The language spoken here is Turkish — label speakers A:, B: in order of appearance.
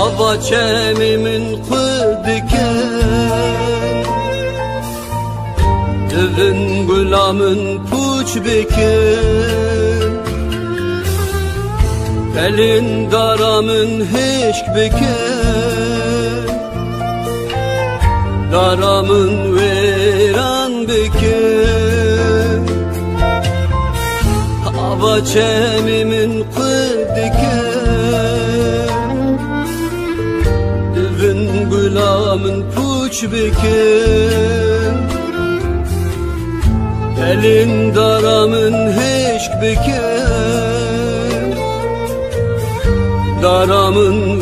A: Ava çemimin kudiken Dövün gulamın puç bikin Elin daramın heşk bikin Daramın veran bikin Ava çemimin kudiken Dövün gulamın puç bikin Elin daramın heşk bikin Daramın